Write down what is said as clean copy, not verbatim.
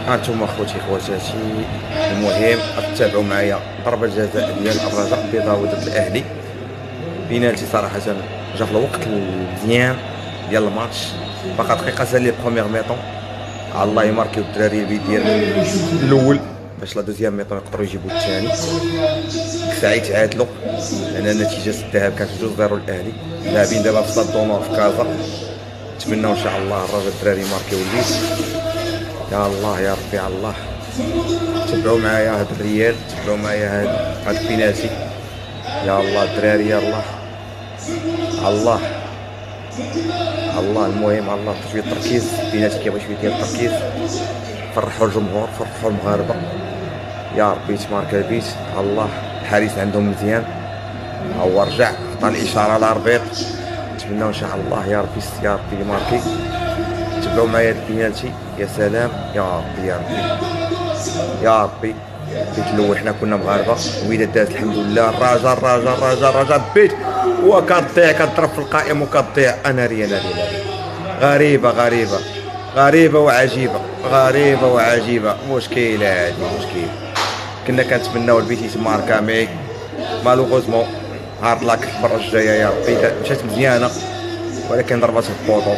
هانتوما خوتي خواتاتي، المهم تتابعوا معايا ضربة الجزاء ديال الرجاء البيضاوي ضد الاهلي. بينالتي صراحة جا في الوقت المزيان ديال الماتش، باقا دقيقة سالي بروميير ميطون، على الله يماركيو الدراري البيت ديال الاول باش لا دوزيام ميطون يقدروا يجيبوا الثاني. ساعي تعادلوا لان نتيجة الذهاب كانت 2-0 الاهلي. لاعبين دابا في صاد دونور في كازا، نتمنوا ان شاء الله الرجاء الدراري يماركيو البيت. يا الله يا ربي على الله. تبعوا معايا هاد الريال، تبعوا معايا هاد البينالتي. يا الله الدراري يا الله الله الله. المهم الله شويه التركيز، البينالتي كيبغي شويه ديال التركيز. فرحوا الجمهور، فرحوا المغاربه. يا ربي تماركا البيت. الله الحارس عندهم مزيان، هو رجع عطى الاشاره للاربيط. نتمنوا ان شاء الله يا ربي يا ربي يماركي. تبعوا معايا هاد البينالتي. يا سلام يا ربي يا ربي يا ربي. بيت الاول حنا كنا مغاربه، وإذا دازت الحمد لله. الرجاء بيت وكتضيع، كتضرب في القائم وكتضيع. انا ريال غريبه وعجيبه. مشكله هادي مشكل. كنا كنتمناو البيت يتماركا مي مالوغوزمون هارد لاك المره الجايه يا ربي. مشات مزيانه ولكن ضربات في البوطو